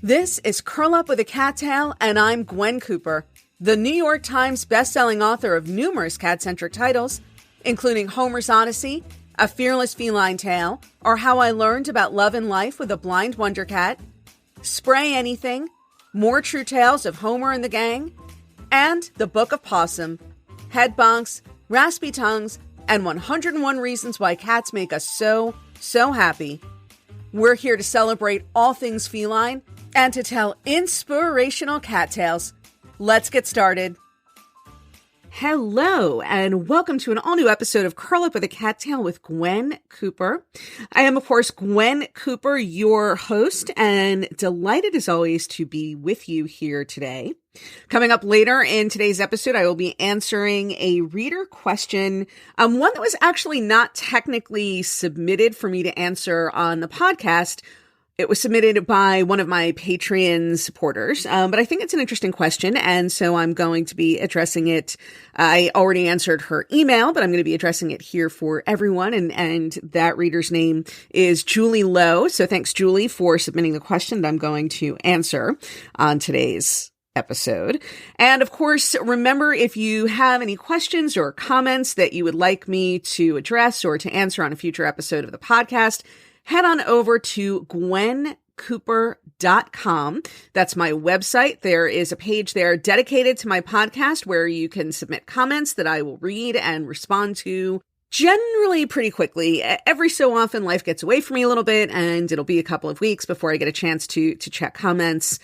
This is Curl Up with a Cattail, and I'm Gwen Cooper, the New York Times bestselling author of numerous cat-centric titles, including Homer's Odyssey, A Fearless Feline Tale, or How I Learned About Love and Life with a Blind Wonder Cat, Spray Anything, More True Tales of Homer and the Gang, and The Book of Possum, Head Bonks, Raspy Tongues, and 101 Reasons Why Cats Make Us So happy. We're here to celebrate all things feline and to tell inspirational cat tales. Let's get started. Hello, and welcome to an all-new episode of Curl Up with a Cattail with Gwen Cooper. I am, of course, Gwen Cooper, your host, and delighted as always to be with you here today. Coming up later in today's episode, I will be answering a reader question, one that was actually not technically submitted for me to answer on the podcast. It was submitted by one of my Patreon supporters, but I think it's an interesting question, and so I'm going to be addressing it. I already answered her email, but I'm going to be addressing it here for everyone, and that reader's name is Julie Lowe. So thanks, Julie, for submitting the question that I'm going to answer on today's episode. And of course, remember, if you have any questions or comments that you would like me to address or to answer on a future episode of the podcast, head on over to GwenCooper.com. That's my website. There is a page there dedicated to my podcast where you can submit comments that I will read and respond to generally pretty quickly. Every so often, life gets away from me a little bit, and it'll be a couple of weeks before I get a chance to check comments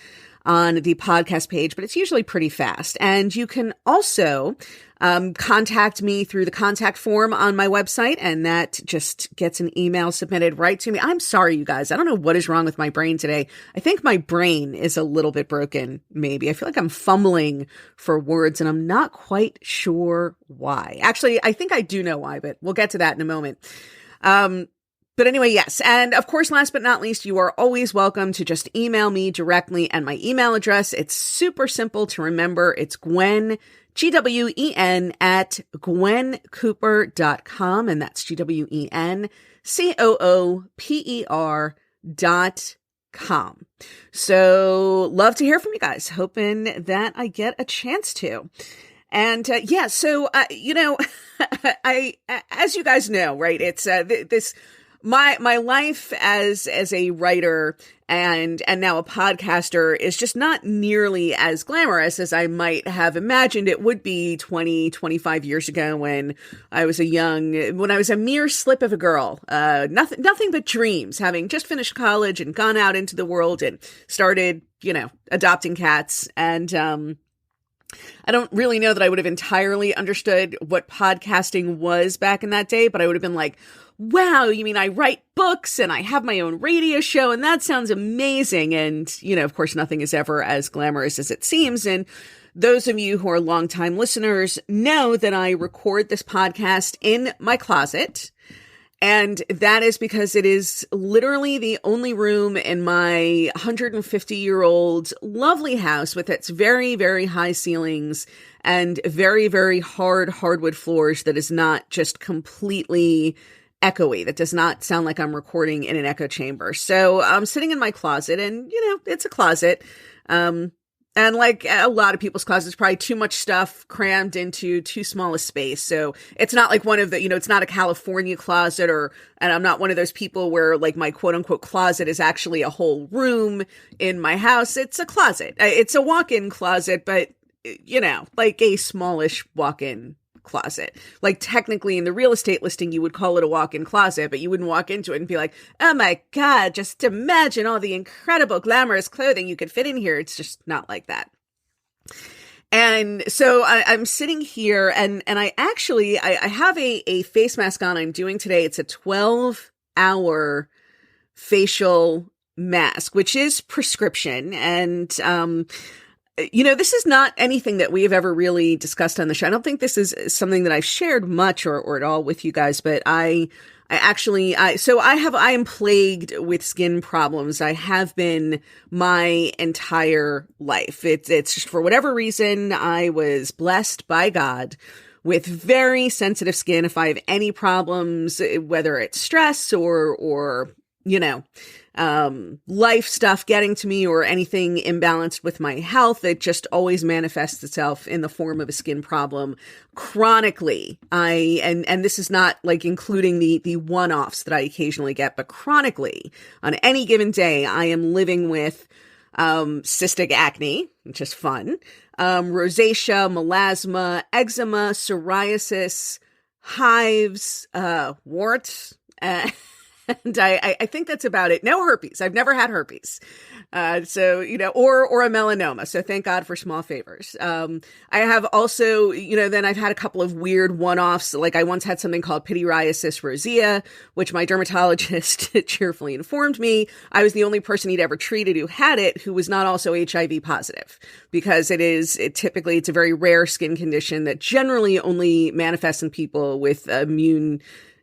on the podcast page, but it's usually pretty fast. And you can also contact me through the contact form on my website, and that just gets an email submitted right to me. I'm sorry, you guys. I don't know what is wrong with my brain today. I think my brain is a little bit broken, maybe. I feel like I'm fumbling for words, and I'm not quite sure why. Actually, I think I do know why, but we'll get to that in a moment. But anyway, yes. And of course, last but not least, you are always welcome to just email me directly. And my email address, it's super simple to remember. It's Gwen, Gwen, at GwenCooper.com. And that's GwenCooper.com. So love to hear from you guys. Hoping that I get a chance to. And so as you guys know, right, it's my life as a writer and now a podcaster is just not nearly as glamorous as I might have imagined it would be 25 years ago when I was a mere slip of a girl, nothing but dreams, having just finished college and gone out into the world and started, adopting cats. And, I don't really know that I would have entirely understood what podcasting was back in that day, but I would have been like, wow, you mean I write books and I have my own radio show and that sounds amazing. And, of course, nothing is ever as glamorous as it seems. And those of you who are longtime listeners know that I record this podcast in my closet. And that is because it is literally the only room in my 150-year-old lovely house with its very, very high ceilings and very, very hardwood floors that is not just completely echoey, that does not sound like I'm recording in an echo chamber. So I'm sitting in my closet and, it's a closet. And like a lot of people's closets, probably too much stuff crammed into too small a space. So it's not like one of the, it's not a California closet and I'm not one of those people where like my quote unquote closet is actually a whole room in my house. It's a closet. It's a walk-in closet, but like a smallish walk-in closet. Like technically in the real estate listing, you would call it a walk-in closet, but you wouldn't walk into it and be like, oh my God, just imagine all the incredible glamorous clothing you could fit in here. It's just not like that. And so I'm sitting here and I actually have a face mask on I'm doing today. It's a 12-hour facial mask, which is prescription. And, this is not anything that we have ever really discussed on the show. I don't think this is something that I've shared much or at all with you guys, but I am plagued with skin problems. I have been my entire life. It's just for whatever reason, I was blessed by God with very sensitive skin. If I have any problems, whether it's stress or life stuff getting to me or anything imbalanced with my health, it just always manifests itself in the form of a skin problem chronically. And this is not like including the one-offs that I occasionally get, but chronically on any given day, I am living with cystic acne, which is fun, rosacea, melasma, eczema, psoriasis, hives, warts, and I think that's about it. No herpes. I've never had herpes. So, or a melanoma. So thank God for small favors. I have also, then I've had a couple of weird one-offs. Like I once had something called pityriasis rosea, which my dermatologist cheerfully informed me I was the only person he'd ever treated who had it, who was not also HIV positive, because it's a very rare skin condition that generally only manifests in people with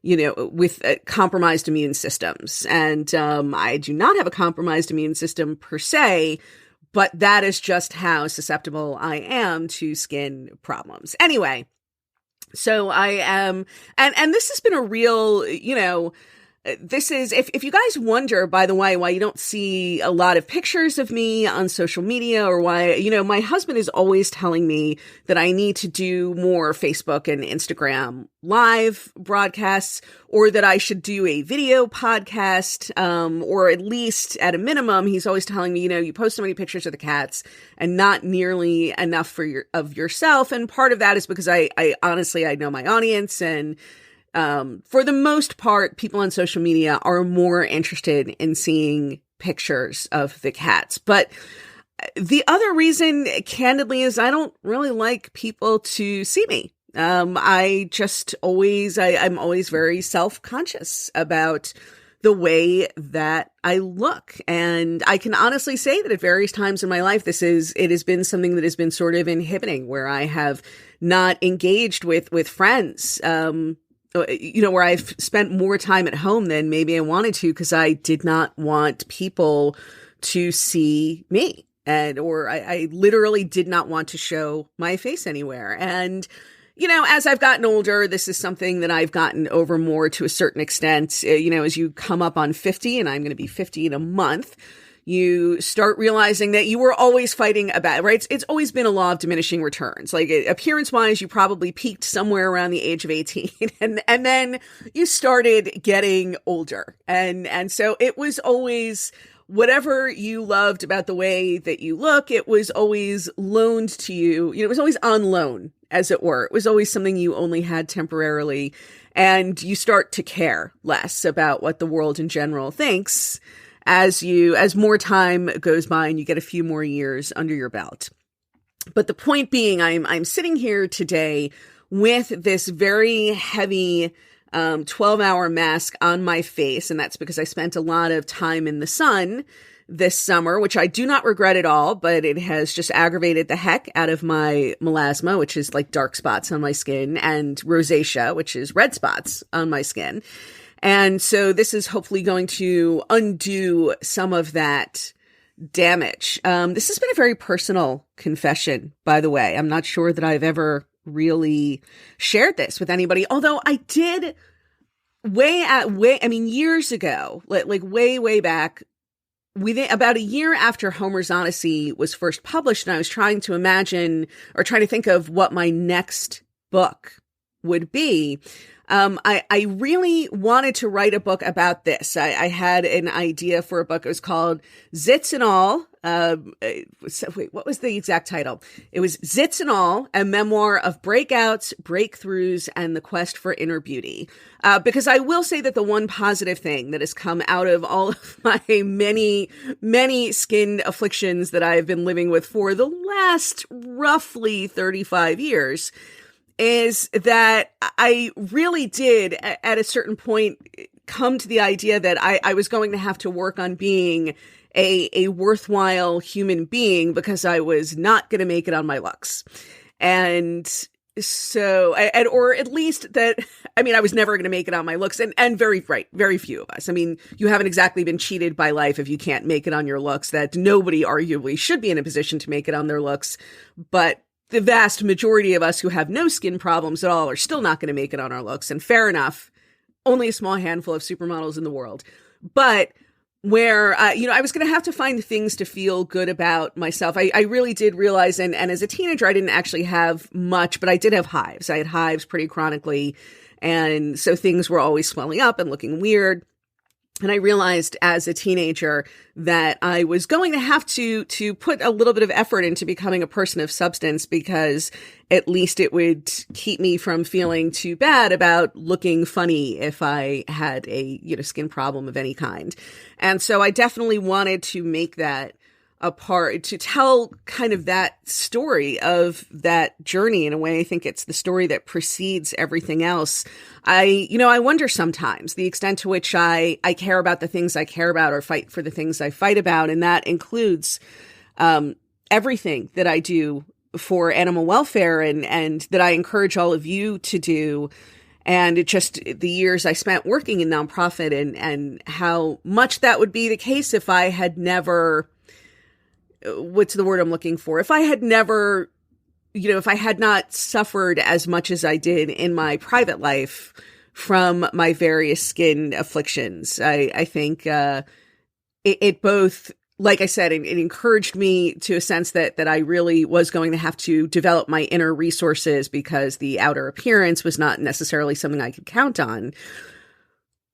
with compromised immune systems. And I do not have a compromised immune system per se, but that is just how susceptible I am to skin problems. Anyway, so I am, and this has been a real, this is, if you guys wonder, by the way, why you don't see a lot of pictures of me on social media, or why, my husband is always telling me that I need to do more Facebook and Instagram live broadcasts, or that I should do a video podcast, or at least at a minimum, he's always telling me, you post so many pictures of the cats and not nearly enough of yourself. And part of that is because I honestly, I know my audience, and for the most part, people on social media are more interested in seeing pictures of the cats. But the other reason, candidly, is I don't really like people to see me. I'm always very self-conscious about the way that I look. And I can honestly say that at various times in my life, it has been something that has been sort of inhibiting, where I have not engaged with friends, where I've spent more time at home than maybe I wanted to, because I did not want people to see me, or I literally did not want to show my face anywhere. And, as I've gotten older, this is something that I've gotten over more to a certain extent. As you come up on 50, and I'm going to be 50 in a month, you start realizing that you were always fighting about, right? It's always been a law of diminishing returns. Like appearance-wise, you probably peaked somewhere around the age of 18, and then you started getting older. And so it was always, whatever you loved about the way that you look, it was always loaned to you. It was always on loan, as it were. It was always something you only had temporarily, and you start to care less about what the world in general thinks as more time goes by and you get a few more years under your belt. But the point being, I'm sitting here today with this very heavy 12-hour mask on my face, and that's because I spent a lot of time in the sun this summer, which I do not regret at all, but it has just aggravated the heck out of my melasma, which is like dark spots on my skin, and rosacea, which is red spots on my skin. And so this is hopefully going to undo some of that damage. This has been a very personal confession, by the way. I'm not sure that I've ever really shared this with anybody, although I did years ago, like way back, about a year after Homer's Odyssey was first published, and I was trying to imagine, or trying to think of what my next book would be. I really wanted to write a book about this. I had an idea for a book. It was called Zits and All. What was the exact title? It was Zits and All, a memoir of breakouts, breakthroughs, and the quest for inner beauty. Because I will say that the one positive thing that has come out of all of my many, many skin afflictions that I've been living with for the last roughly 35 years is that I really did, at a certain point, come to the idea that I was going to have to work on being a worthwhile human being, because I was not going to make it on my looks. And so, or at least that, I was never going to make it on my looks, and very few of us. You haven't exactly been cheated by life if you can't make it on your looks. That nobody arguably should be in a position to make it on their looks, but the vast majority of us who have no skin problems at all are still not going to make it on our looks. And fair enough, only a small handful of supermodels in the world. But where, I was going to have to find things to feel good about myself. I really did realize, and as a teenager, I didn't actually have much, but I did have hives. I had hives pretty chronically. And so things were always swelling up and looking weird. And I realized as a teenager that I was going to have to put a little bit of effort into becoming a person of substance, because at least it would keep me from feeling too bad about looking funny if I had a, skin problem of any kind. And so I definitely wanted to make that a part, to tell kind of that story of that journey. In a way, I think it's the story that precedes everything else. I wonder sometimes the extent to which I care about the things I care about, or fight for the things I fight about. And that includes everything that I do for animal welfare, and that I encourage all of you to do. And it just, the years I spent working in nonprofit, and how much that would be the case if I had never, what's the word I'm looking for? If I had never, if I had not suffered as much as I did in my private life from my various skin afflictions. I think it both, like I said, it encouraged me to a sense that I really was going to have to develop my inner resources, because the outer appearance was not necessarily something I could count on.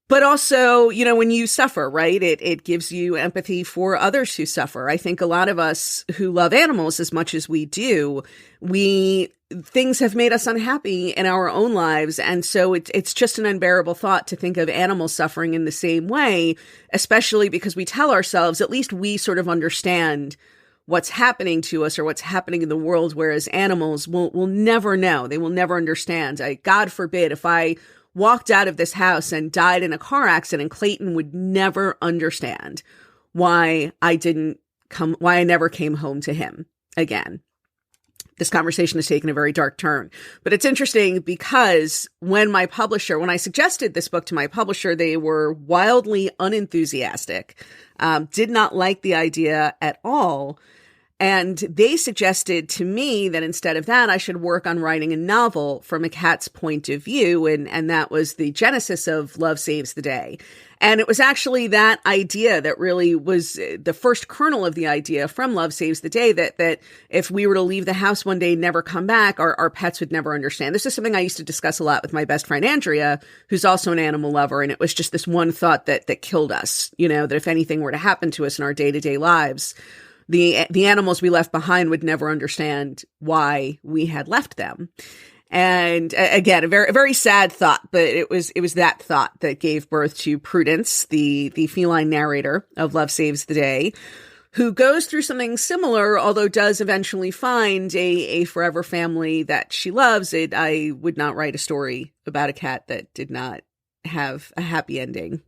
But also, when you suffer, right, it gives you empathy for others who suffer. I think a lot of us who love animals as much as we do, things have made us unhappy in our own lives. And so it's just an unbearable thought to think of animals suffering in the same way, especially because we tell ourselves, at least we sort of understand what's happening to us or what's happening in the world, whereas animals will never know. They will never understand. God forbid, if I walked out of this house and died in a car accident, Clayton would never understand why I never came home to him again. This conversation has taken a very dark turn, but it's interesting because when I suggested this book to my publisher, they were wildly unenthusiastic, did not like the idea at all. And they suggested to me that instead of that, I should work on writing a novel from a cat's point of view. And that was the genesis of Love Saves the Day. And it was actually that idea that really was the first kernel of the idea from Love Saves the Day, that if we were to leave the house one day and never come back, our pets would never understand. This is something I used to discuss a lot with my best friend, Andrea, who's also an animal lover. And it was just this one thought that killed us, that if anything were to happen to us in our day-to-day lives, the animals we left behind would never understand why we had left them. And again, a very, very sad thought, but it was that thought that gave birth to Prudence, the feline narrator of Love Saves the Day, who goes through something similar, although does eventually find a forever family that she loves. I would not write a story about a cat that did not have a happy ending.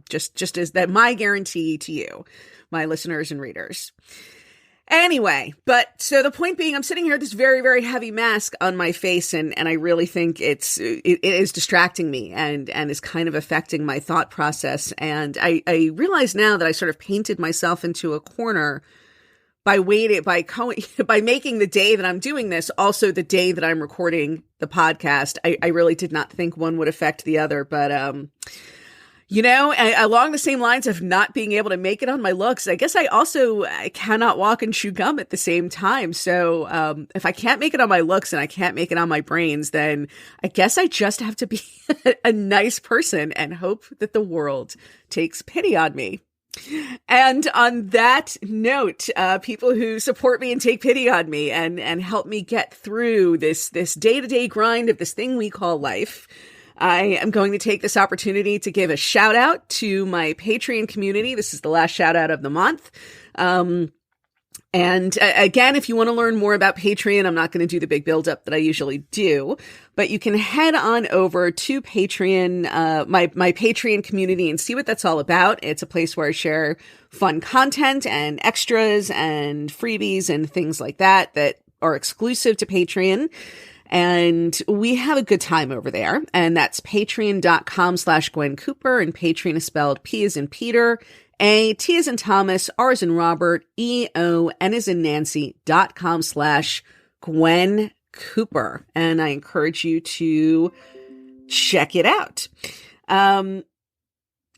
Just as that, my guarantee to you, my listeners and readers. Anyway, but so the point being, I'm sitting here with this very, very heavy mask on my face, and I really think it is distracting me and is kind of affecting my thought process. And I realize now that I sort of painted myself into a corner by making the day that I'm doing this also the day that I'm recording the podcast. I really did not think one would affect the other, but along the same lines of not being able to make it on my looks, I guess I cannot walk and chew gum at the same time. So if I can't make it on my looks and I can't make it on my brains, then I guess I just have to be a nice person and hope that the world takes pity on me. And on that note, people who support me and take pity on me and help me get through this day-to-day grind of this thing we call life, I am going to take this opportunity to give a shout out to my Patreon community. This is the last shout out of the month. And again, if you want to learn more about Patreon, I'm not going to do the big buildup that I usually do, but you can head on over to Patreon, my Patreon community, and see what that's all about. It's a place where I share fun content and extras and freebies and things like that are exclusive to Patreon. And we have a good time over there. And that's patreon.com/Gwen Cooper. And Patreon is spelled P as in Peter, A, T as in Thomas, R as in Robert, E-O, N as in Nancy.com/Gwen Cooper. And I encourage you to check it out.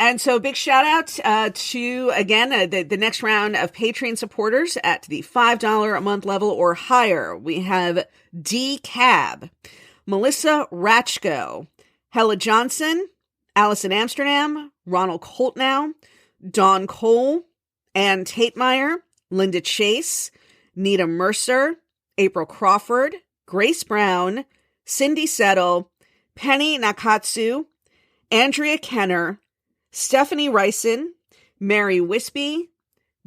And so big shout out to, again, the next round of Patreon supporters at the $5 a month level or higher. We have D. Cab, Melissa Ratchko, Hella Johnson, Allison Amsterdam, Ronald Coltnow, Dawn Cole, Ann Tatemeyer, Linda Chase, Nita Mercer, April Crawford, Grace Brown, Cindy Settle, Penny Nakatsu, Andrea Kenner, Stephanie Ryson, Mary Wispy,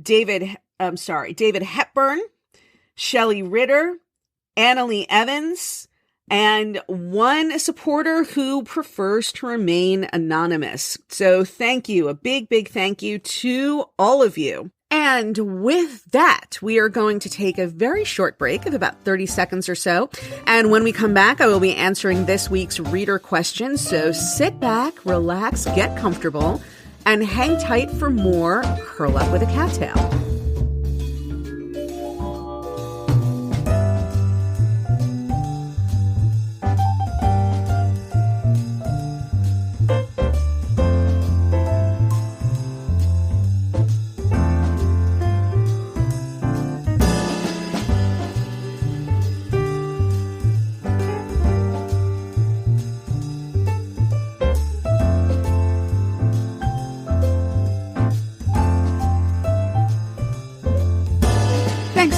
David Hepburn, Shelley Ritter, Annalie Evans, and one supporter who prefers to remain anonymous. So thank you, a big, big thank you to all of you. And with that, we are going to take a very short break of about 30 seconds or so. And when we come back, I will be answering this week's reader question. So sit back, relax, get comfortable, and hang tight for more Curl Up with a Cattail.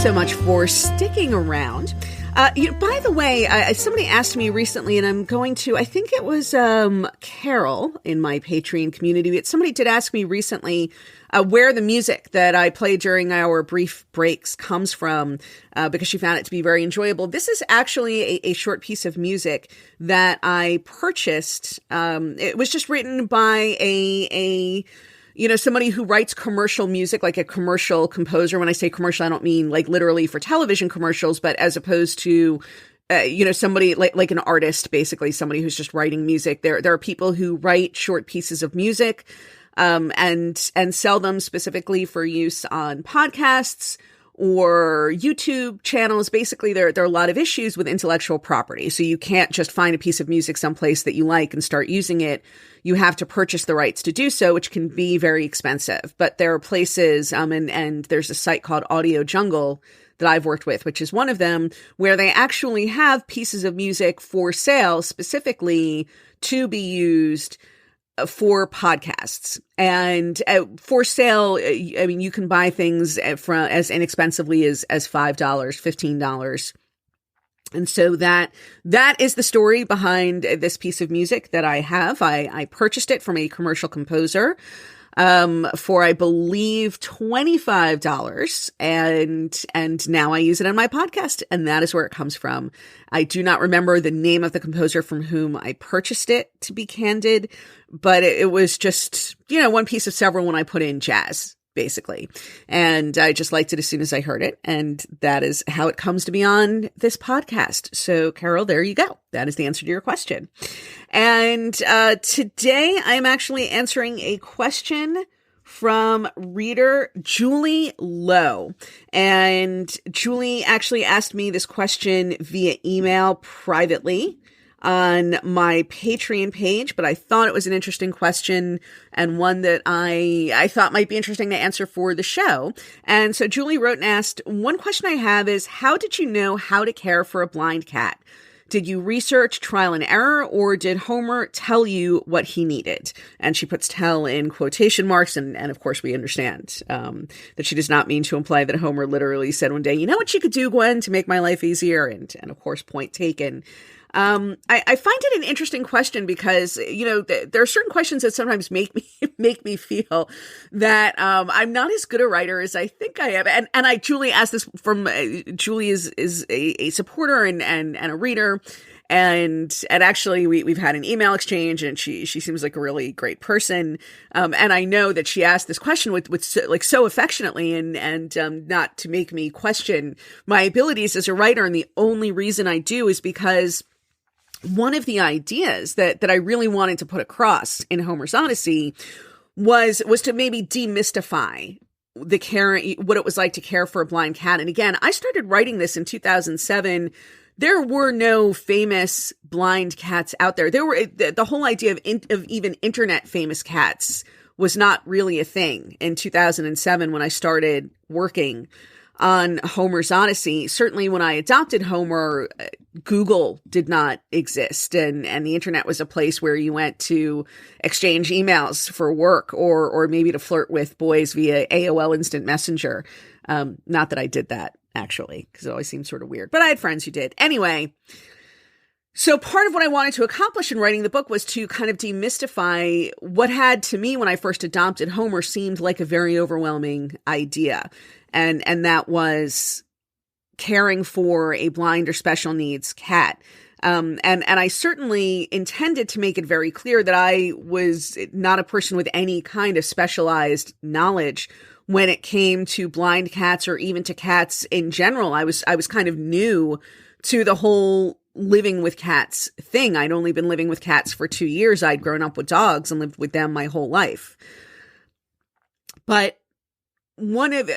So much for sticking around. By the way, somebody asked me recently, and I think it was Carol in my Patreon community. Somebody did ask me recently where the music that I play during our brief breaks comes from, because she found it to be very enjoyable. This is actually a short piece of music that I purchased. It was just written by somebody who writes commercial music, like a commercial composer. When I say commercial, I don't mean like literally for television commercials, but as opposed to, somebody like an artist, basically somebody who's just writing music. There are people who write short pieces of music, and sell them specifically for use on podcasts or YouTube channels. Basically, there are a lot of issues with intellectual property. So you can't just find a piece of music someplace that you like and start using it. You have to purchase the rights to do so, which can be very expensive. But there are places, and there's a site called Audio Jungle that I've worked with, which is one of them, where they actually have pieces of music for sale specifically to be used for podcasts. And for sale, I mean, you can buy things from as inexpensively as $5, $15. And so that is the story behind this piece of music that I have. I purchased it from a commercial composer for, I believe, $25. And now I use it on my podcast, and that is where it comes from. I do not remember the name of the composer from whom I purchased it, to be candid, but it was just, one piece of several when I put in jazz, basically. And I just liked it as soon as I heard it. And that is how it comes to be on this podcast. So, Carol, there you go. That is the answer to your question. And today I'm actually answering a question from reader Julie Lowe. And Julie actually asked me this question via email privately on my Patreon page, but I thought it was an interesting question and one that I thought might be interesting to answer for the show. And so Julie wrote and asked, one question I have is, how did you know how to care for a blind cat? Did you research trial and error, or did Homer tell you what he needed? And she puts tell in quotation marks. And of course, we understand that she does not mean to imply that Homer literally said one day, you know what you could do, Gwen, to make my life easier? And of course, point taken. I find it an interesting question because, there are certain questions that sometimes make me feel that, I'm not as good a writer as I think I am. And Julie asked this from, Julie is a supporter and a reader. And actually we've had an email exchange, and she seems like a really great person. And I know that she asked this question with so affectionately and not to make me question my abilities as a writer. And the only reason I do is because one of the ideas that I really wanted to put across in Homer's Odyssey was to maybe demystify the care, what it was like to care for a blind cat. And again, I started writing this in 2007. There were no famous blind cats out there. There were the whole idea of even internet famous cats was not really a thing in 2007 when I started working on Homer's Odyssey. Certainly when I adopted Homer, Google did not exist, and the internet was a place where you went to exchange emails for work or maybe to flirt with boys via AOL Instant Messenger. Not that I did that, actually, because it always seemed sort of weird, but I had friends who did. Anyway, so part of what I wanted to accomplish in writing the book was to kind of demystify what had, to me, when I first adopted Homer, seemed like a very overwhelming idea. And that was caring for a blind or special needs cat. And I certainly intended to make it very clear that I was not a person with any kind of specialized knowledge when it came to blind cats or even to cats in general. I was kind of new to the whole living with cats thing. I'd only been living with cats for 2 years. I'd grown up with dogs and lived with them my whole life. But one of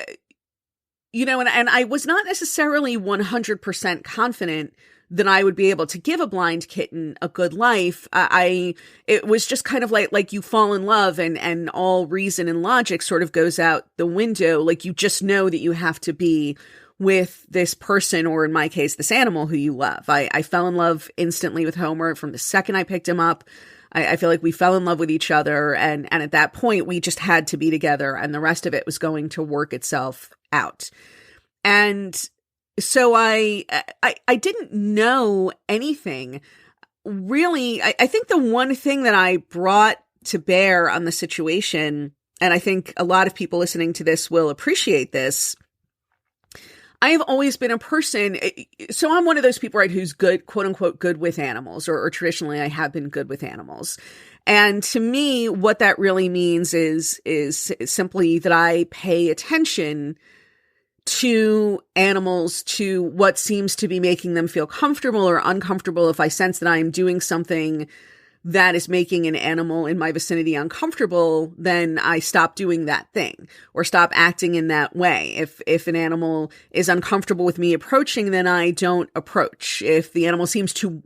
and I was not necessarily 100% confident that I would be able to give a blind kitten a good life. It was just kind of like you fall in love and all reason and logic sort of goes out the window. Like you just know that you have to be with this person, or in my case, this animal who you love. I fell in love instantly with Homer from the second I picked him up. I feel like we fell in love with each other. And at that point, we just had to be together, and the rest of it was going to work itself out. And so I didn't know anything really. I think the one thing that I brought to bear on the situation, and I think a lot of people listening to this will appreciate this, I have always been a person, so I'm one of those people, right, who's good, quote unquote, good with animals, or traditionally I have been good with animals. And to me, what that really means is simply that I pay attention to animals, to what seems to be making them feel comfortable or uncomfortable. If I sense that I'm doing something that is making an animal in my vicinity uncomfortable, then I stop doing that thing or stop acting in that way. If an animal is uncomfortable with me approaching, then I don't approach. If the animal seems to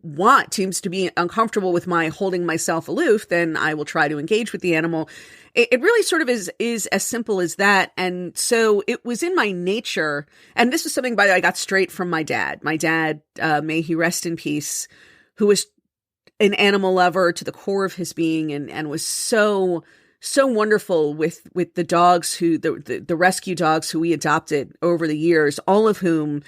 be uncomfortable with my holding myself aloof, then I will try to engage with the animal. It really sort of is as simple as that. And so it was in my nature. And this was something, by the way, I got straight from my dad. My dad, may he rest in peace, who was an animal lover to the core of his being, and was so wonderful with the dogs the rescue dogs who we adopted over the years, all of whom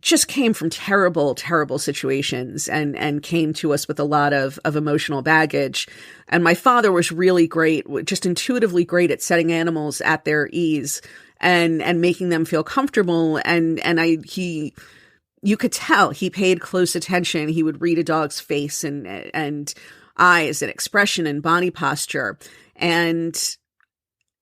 just came from terrible, terrible situations and came to us with a lot of emotional baggage. And my father was really great, just intuitively great at setting animals at their ease and making them feel comfortable. You could tell he paid close attention. He would read a dog's face and eyes and expression and body posture. And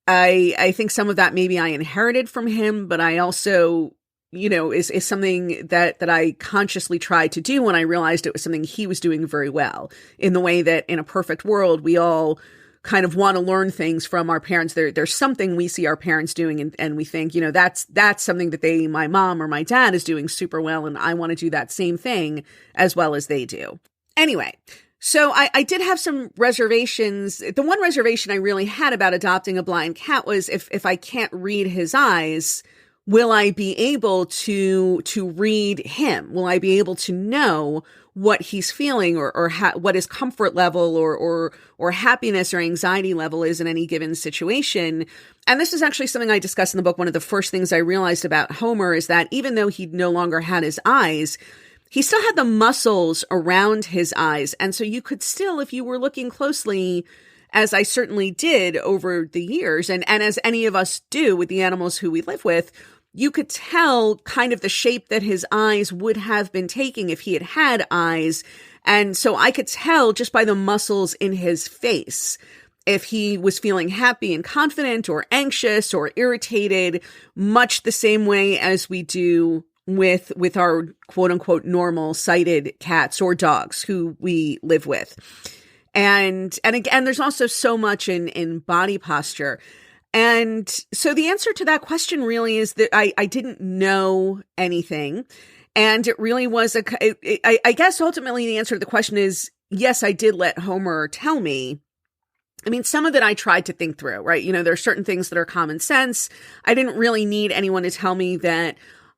I think some of that maybe I inherited from him, but I also, is something that I consciously tried to do when I realized it was something he was doing very well, in the way that in a perfect world, we all kind of want to learn things from our parents. There's something we see our parents doing and we think, that's something that my mom or my dad is doing super well. And I want to do that same thing as well as they do. Anyway, so I did have some reservations. The one reservation I really had about adopting a blind cat was if I can't read his eyes, will I be able to read him? Will I be able to know what he's feeling or what his comfort level or happiness or anxiety level is in any given situation? And this is actually something I discuss in the book. One of the first things I realized about Homer is that even though he no longer had his eyes, he still had the muscles around his eyes. And so you could still, if you were looking closely, as I certainly did over the years, and as any of us do with the animals who we live with, you could tell kind of the shape that his eyes would have been taking if he had had eyes. And so I could tell just by the muscles in his face if he was feeling happy and confident or anxious or irritated, much the same way as we do with our quote unquote normal sighted cats or dogs who we live with. And again, there's also so much in body posture. And so the answer to that question really is that I didn't know anything. And it really was I guess ultimately the answer to the question is, yes, I did let Homer tell me. I mean, some of it I tried to think through, right? There are certain things that are common sense. I didn't really need anyone to tell me that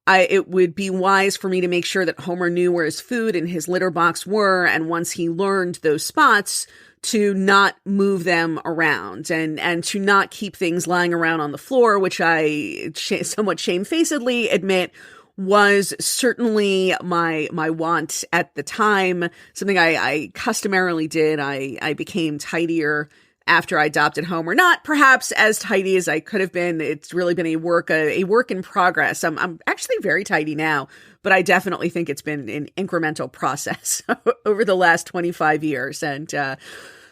it would be wise for me to make sure that Homer knew where his food and his litter box were. And once he learned those spots, to not move them around and to not keep things lying around on the floor, which I somewhat shamefacedly admit was certainly my want at the time, something I customarily did. I became tidier after I adopted Homer, not perhaps as tidy as I could have been. It's really been a work in progress. I'm actually very tidy now, but I definitely think it's been an incremental process over the last 25 years. And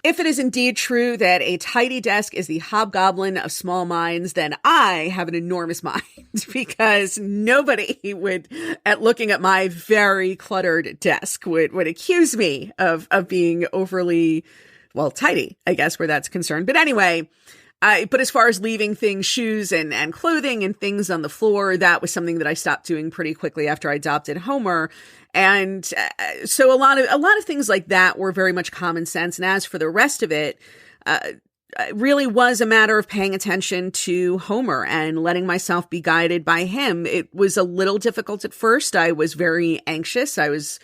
if it is indeed true that a tidy desk is the hobgoblin of small minds, then I have an enormous mind, because nobody would, at looking at my very cluttered desk, would accuse me of being overly, well, tidy, I guess, where that's concerned. But anyway, but as far as leaving things, shoes and clothing and things on the floor, that was something that I stopped doing pretty quickly after I adopted Homer. And so a lot of things like that were very much common sense. And as for the rest of it, it really was a matter of paying attention to Homer and letting myself be guided by him. It was a little difficult at first. I was very anxious. I was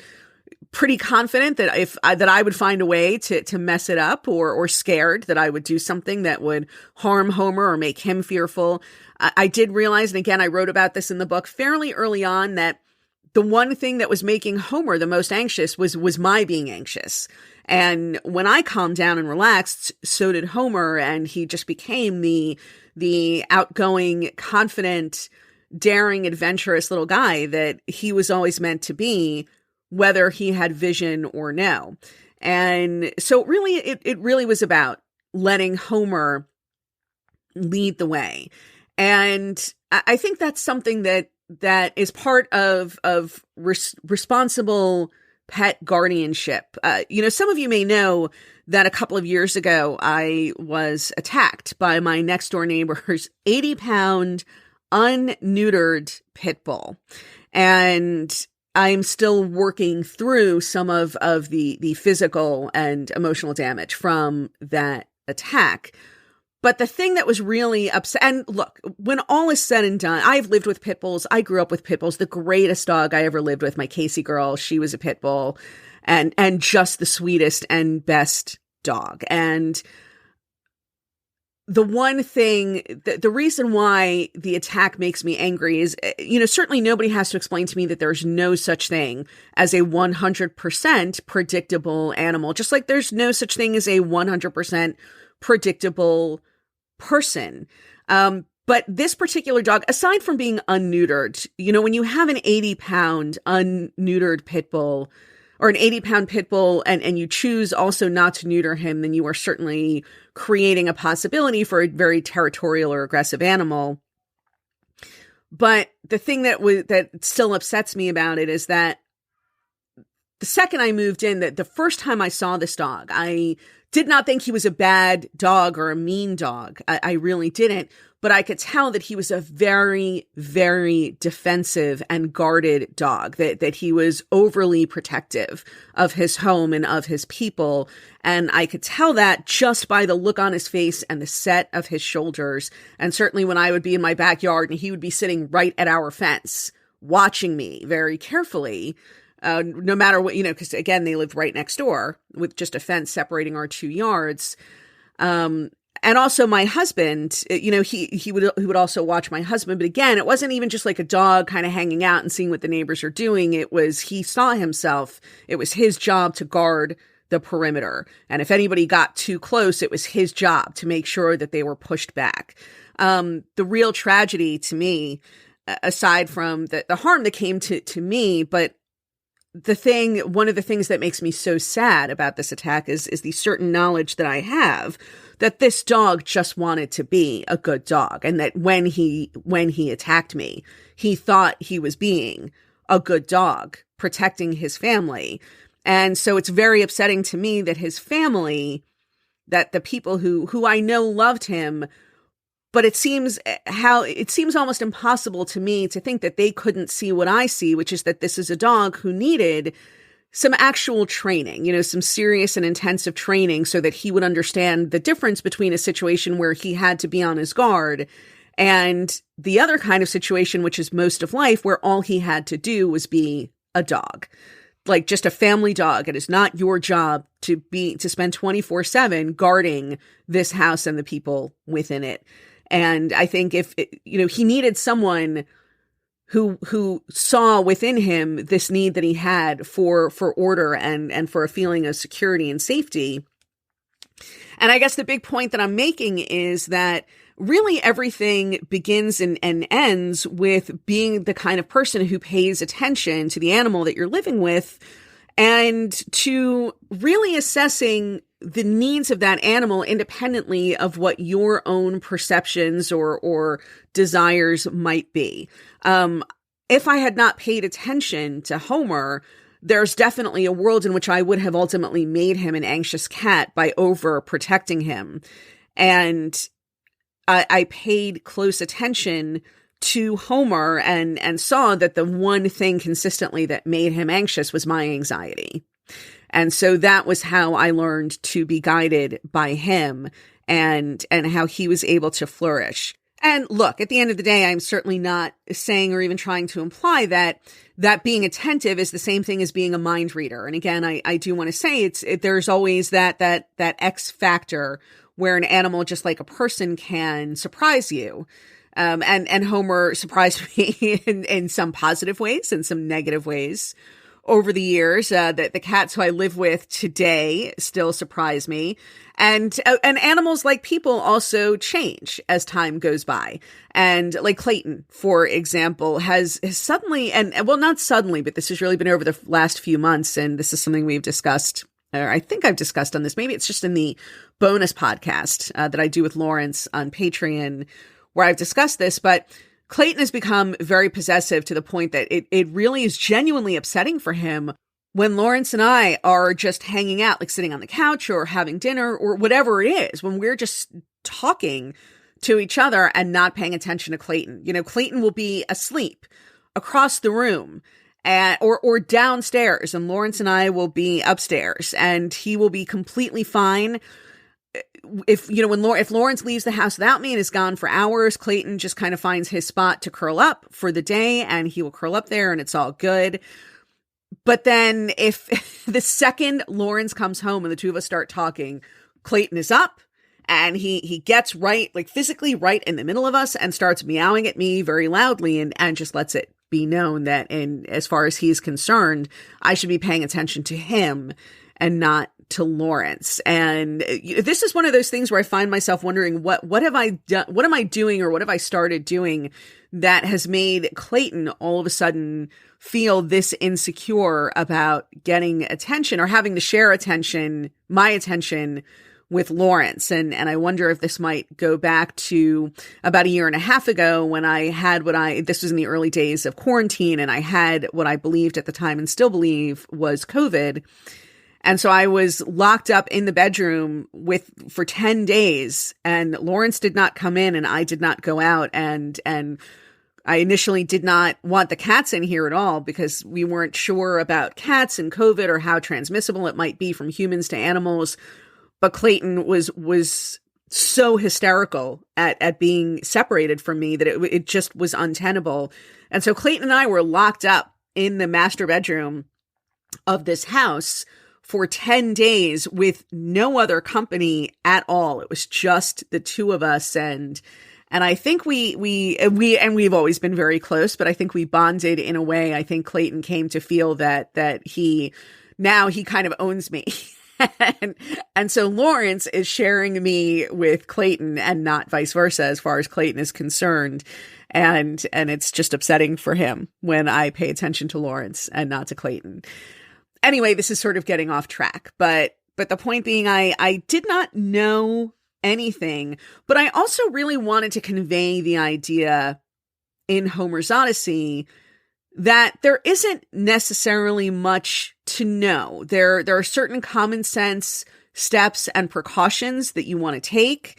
pretty confident that that I would find a way to mess it up, or scared that I would do something that would harm Homer or make him fearful. I did realize, and again, I wrote about this in the book fairly early on, that the one thing that was making Homer the most anxious was my being anxious. And when I calmed down and relaxed, so did Homer, and he just became the outgoing, confident, daring, adventurous little guy that he was always meant to be, whether he had vision or no. And so really, it really was about letting Homer lead the way. And I think that's something that is part of responsible pet guardianship. Some of you may know that a couple of years ago, I was attacked by my next door neighbor's 80-pound unneutered pit bull. And I'm still working through some of the physical and emotional damage from that attack. But the thing that was really upset, and look, when all is said and done, I've lived with pit bulls. I grew up with pit bulls. The greatest dog I ever lived with, my Casey girl, she was a pit bull, and just the sweetest and best dog. And the one thing, the reason why the attack makes me angry is, certainly nobody has to explain to me that there's no such thing as a 100% predictable animal, just like there's no such thing as a 100% predictable person. But this particular dog, aside from being unneutered, when you have an 80-pound unneutered pit bull, or an 80-pound pit bull, and you choose also not to neuter him, then you are certainly creating a possibility for a very territorial or aggressive animal. But the thing that still upsets me about it is that the second I moved in, that the first time I saw this dog, I did not think he was a bad dog or a mean dog. I really didn't. But I could tell that he was a very, very defensive and guarded dog, that he was overly protective of his home and of his people. And I could tell that just by the look on his face and the set of his shoulders. And certainly when I would be in my backyard and he would be sitting right at our fence, watching me very carefully, no matter what, because again, they lived right next door with just a fence separating our 2 yards. And also my husband, he would also watch my husband. But again, it wasn't even just like a dog kind of hanging out and seeing what the neighbors are doing. It was, he saw himself. It was his job to guard the perimeter. And if anybody got too close, it was his job to make sure that they were pushed back. The real tragedy to me, aside from the harm that came to me, but one of the things that makes me so sad about this attack is the certain knowledge that I have that this dog just wanted to be a good dog. And that when he attacked me, he thought he was being a good dog, protecting his family. And so it's very upsetting to me that his family, that the people who I know loved him, but it seems almost impossible to me to think that they couldn't see what I see, which is that this is a dog who needed some actual training, some serious and intensive training so that he would understand the difference between a situation where he had to be on his guard and the other kind of situation, which is most of life, where all he had to do was be a dog, like just a family dog. It is not your job to spend 24/7 guarding this house and the people within it. And I think he needed someone who saw within him this need that he had for order and for a feeling of security and safety. And I guess the big point that I'm making is that really everything begins and ends with being the kind of person who pays attention to the animal that you're living with and to really assessing the needs of that animal independently of what your own perceptions or desires might be. If I had not paid attention to Homer, there's definitely a world in which I would have ultimately made him an anxious cat by overprotecting him. And I paid close attention to Homer and saw that the one thing consistently that made him anxious was my anxiety. And so that was how I learned to be guided by him and how he was able to flourish. And look, at the end of the day, I'm certainly not saying or even trying to imply that being attentive is the same thing as being a mind reader. And again, I do want to say there's always that X factor where an animal, just like a person, can surprise you. And Homer surprised me in some positive ways and some negative ways over the years. The cats who I live with today still surprise me. And animals, like people, also change as time goes by. And like Clayton, for example, has suddenly, not suddenly, but this has really been over the last few months. And this is something we've discussed, or I think I've discussed on this. Maybe it's just in the bonus podcast that I do with Lawrence on Patreon, where I've discussed this, but Clayton has become very possessive to the point that it really is genuinely upsetting for him when Lawrence and I are just hanging out, like sitting on the couch or having dinner or whatever it is, when we're just talking to each other and not paying attention to Clayton. Clayton will be asleep across the room or downstairs, and Lawrence and I will be upstairs, and he will be completely fine. If Lawrence leaves the house without me and is gone for hours, Clayton just kind of finds his spot to curl up for the day, and he will curl up there and it's all good. But then if the second Lawrence comes home and the two of us start talking, Clayton is up and he gets right, like physically right in the middle of us and starts meowing at me very loudly and just lets it be known that as far as he's concerned, I should be paying attention to him and not to Lawrence. And this is one of those things where I find myself wondering, what have I done? What am I doing, or what have I started doing that has made Clayton all of a sudden feel this insecure about getting attention or having to share my attention with Lawrence? And I wonder if this might go back to about a year and a half ago when I had this was in the early days of quarantine, and I had what I believed at the time and still believe was COVID. And so I was locked up in the bedroom for 10 days, and Lawrence did not come in and I did not go out. And I initially did not want the cats in here at all because we weren't sure about cats and COVID or how transmissible it might be from humans to animals. But Clayton was so hysterical at being separated from me that it just was untenable. And so Clayton and I were locked up in the master bedroom of this house for 10 days with no other company at all. It was just the two of us. And I think we've always been very close, but I think we bonded in a way. I think Clayton came to feel that he kind of owns me. and so Lawrence is sharing me with Clayton and not vice versa as far as Clayton is concerned. And it's just upsetting for him when I pay attention to Lawrence and not to Clayton. Anyway, this is sort of getting off track, but the point being, I did not know anything, but I also really wanted to convey the idea in Homer's Odyssey that there isn't necessarily much to know. There are certain common sense steps and precautions that you want to take,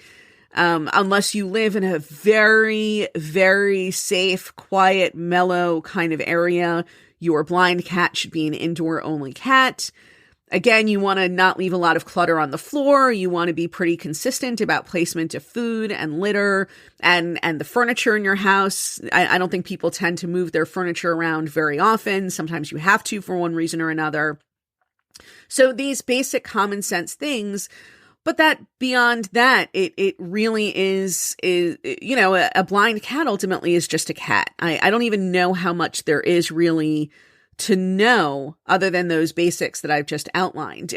unless you live in a very, very safe, quiet, mellow kind of area. your blind cat should be an indoor only cat. Again, you want to not leave a lot of clutter on the floor. You want to be pretty consistent about placement of food and litter and the furniture in your house. I don't think people tend to move their furniture around very often. Sometimes you have to for one reason or another. So these basic common sense things, but that beyond that, it really is, a blind cat ultimately is just a cat. I don't even know how much there is really to know other than those basics that I've just outlined.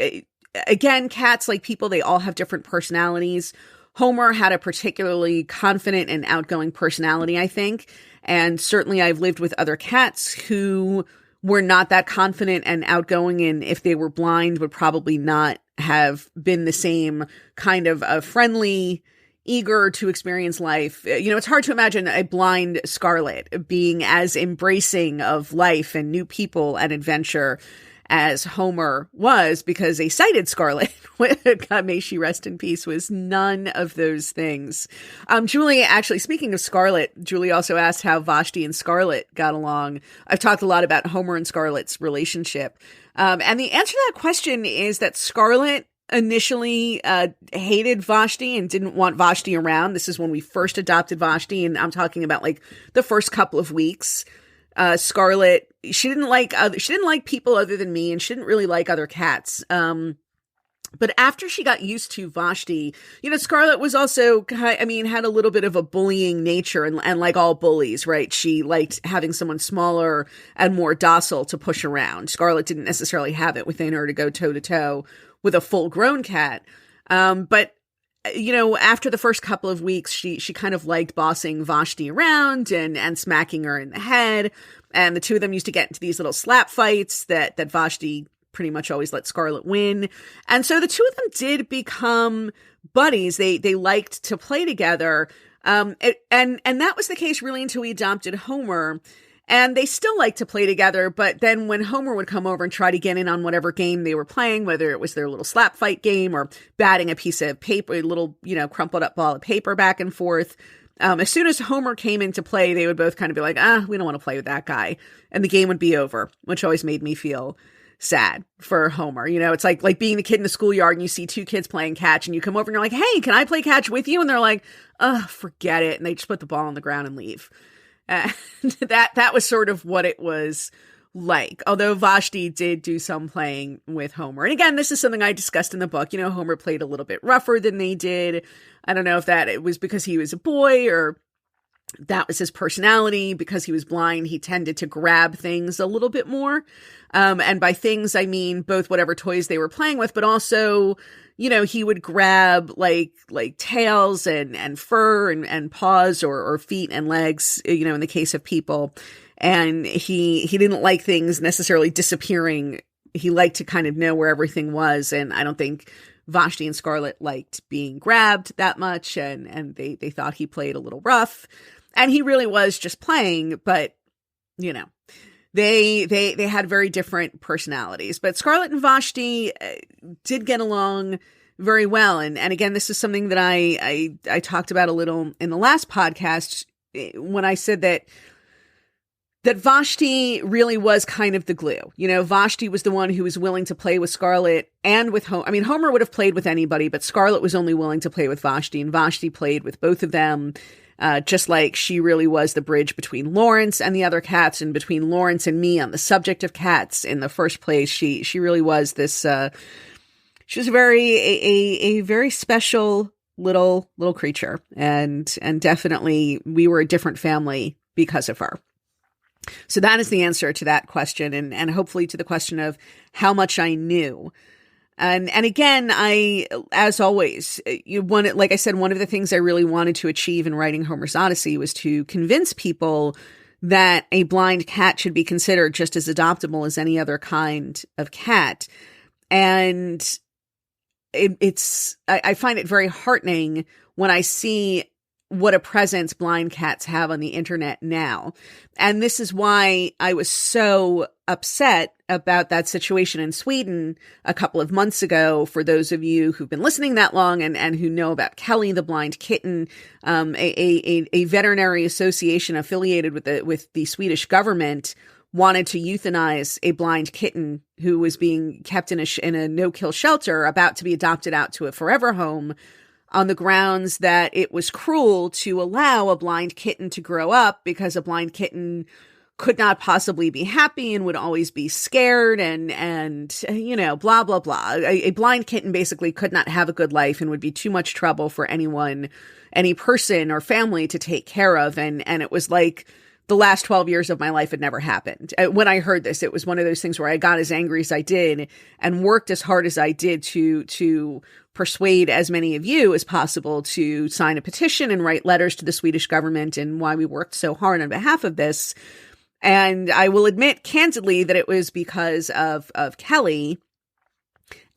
Again, cats, like people, they all have different personalities. Homer had a particularly confident and outgoing personality, I think. And certainly I've lived with other cats who were not that confident and outgoing, and if they were blind would probably not have been the same kind of friendly, eager to experience life. It's hard to imagine a blind Scarlet being as embracing of life and new people and adventure as Homer was, because a sighted Scarlet, God may she rest in peace, was none of those things. Julie, actually, speaking of Scarlet, Julie also asked how Vashti and Scarlet got along. I've talked a lot about Homer and Scarlet's relationship. And the answer to that question is that Scarlet initially hated Vashti and didn't want Vashti around. This is when we first adopted Vashti, and I'm talking about like the first couple of weeks. Scarlet, she didn't like people other than me, and she didn't really like other cats. But after she got used to Vashti, Scarlet was also, had a little bit of a bullying nature, and like all bullies, right? She liked having someone smaller and more docile to push around. Scarlet didn't necessarily have it within her to go toe to toe with a full grown cat. But after the first couple of weeks, she kind of liked bossing Vashti around and smacking her in the head. And the two of them used to get into these little slap fights that Vashti pretty much always let Scarlet win. And so the two of them did become buddies. They liked to play together. And that was the case really until we adopted Homer. And they still like to play together, but then when Homer would come over and try to get in on whatever game they were playing, whether it was their little slap fight game or batting a piece of paper, a little, crumpled up ball of paper back and forth, as soon as Homer came into play, they would both kind of be like, we don't want to play with that guy. And the game would be over, which always made me feel sad for Homer. It's like being the kid in the schoolyard and you see two kids playing catch and you come over and you're like, hey, can I play catch with you? And they're like, forget it. And they just put the ball on the ground and leave. And that was sort of what it was like, although Vashti did do some playing with Homer. And again, this is something I discussed in the book. Homer played a little bit rougher than they did. I don't know if it was because he was a boy or that was his personality. Because he was blind, he tended to grab things a little bit more. And by things, I mean both whatever toys they were playing with, but also, he would grab like tails and fur and paws or feet and legs, in the case of people. And he didn't like things necessarily disappearing. He liked to kind of know where everything was. And I don't think Vashti and Scarlet liked being grabbed that much. And they thought he played a little rough. And he really was just playing, but, they had very different personalities. But Scarlet and Vashti did get along very well. And again, this is something that I talked about a little in the last podcast when I said that Vashti really was kind of the glue. Vashti was the one who was willing to play with Scarlet and with Homer. I mean, Homer would have played with anybody, but Scarlet was only willing to play with Vashti, and Vashti played with both of them. Just like she really was the bridge between Lawrence and the other cats, and between Lawrence and me on the subject of cats in the first place. She really was this, she was a very special little creature, and definitely we were a different family because of her. So that is the answer to that question, and hopefully to the question of how much I knew. And again, as always, like I said, one of the things I really wanted to achieve in writing Homer's Odyssey was to convince people that a blind cat should be considered just as adoptable as any other kind of cat. And I find it very heartening when I see what a presence blind cats have on the internet now. And this is why I was so upset about that situation in Sweden a couple of months ago. For those of you who've been listening that long and who know about Kelly the blind kitten, a veterinary association affiliated with the Swedish government wanted to euthanize a blind kitten who was being kept in a no-kill shelter, about to be adopted out to a forever home, on the grounds that it was cruel to allow a blind kitten to grow up, because a blind kitten could not possibly be happy and would always be scared and you know, blah, blah, blah. A blind kitten basically could not have a good life and would be too much trouble for anyone, any person or family to take care of. And it was like the last 12 years of my life had never happened. When I heard this, it was one of those things where I got as angry as I did and worked as hard as I did to persuade as many of you as possible to sign a petition and write letters to the Swedish government, and why we worked so hard on behalf of this. And I will admit candidly that it was because of Kelly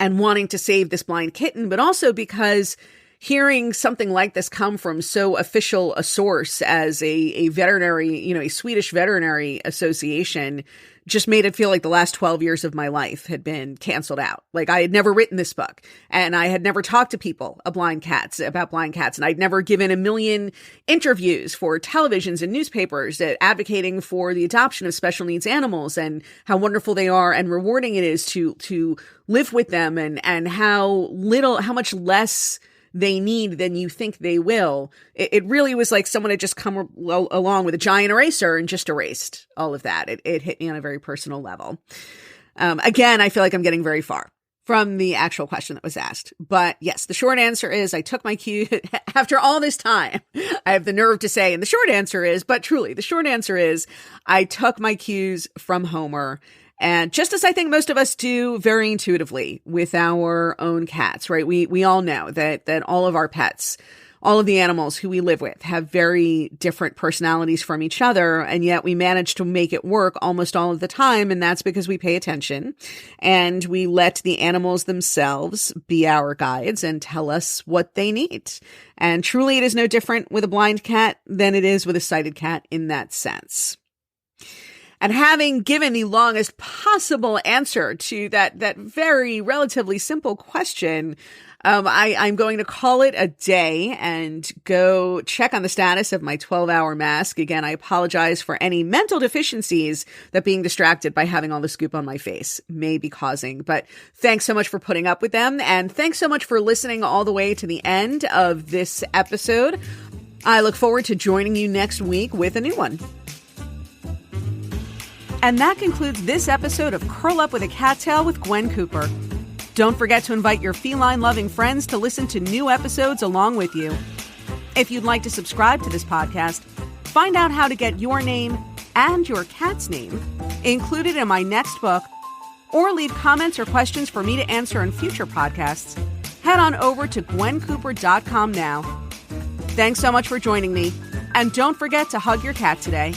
and wanting to save this blind kitten, but also because hearing something like this come from so official a source as a veterinary, you know, a Swedish veterinary association, just made it feel like the last 12 years of my life had been canceled out. Like, I had never written this book, and I had never talked to people about blind cats, and I'd never given a million interviews for televisions and newspapers advocating for the adoption of special needs animals and how wonderful they are and rewarding it is to live with them, and how much less they need than you think they will. It really was like someone had just come along with a giant eraser and just erased all of that. It hit me on a very personal level. Again, I feel like I'm getting very far from the actual question that was asked. But yes, the short answer is I took my cue after all this time. I have the nerve to say, and the short answer is, but truly, the short answer is I took my cues from Homer. And just as I think most of us do very intuitively with our own cats, right? We all know that all of our pets, all of the animals who we live with, have very different personalities from each other. And yet we manage to make it work almost all of the time. And that's because we pay attention and we let the animals themselves be our guides and tell us what they need. And truly, it is no different with a blind cat than it is with a sighted cat in that sense. And having given the longest possible answer to that very relatively simple question, I'm going to call it a day and go check on the status of my 12-hour mask. Again, I apologize for any mental deficiencies that being distracted by having all the scoop on my face may be causing. But thanks so much for putting up with them. And thanks so much for listening all the way to the end of this episode. I look forward to joining you next week with a new one. And that concludes this episode of Curl Up with a Cattail with Gwen Cooper. Don't forget to invite your feline-loving friends to listen to new episodes along with you. If you'd like to subscribe to this podcast, find out how to get your name and your cat's name included in my next book, or leave comments or questions for me to answer in future podcasts, head on over to gwencooper.com now. Thanks so much for joining me, and don't forget to hug your cat today.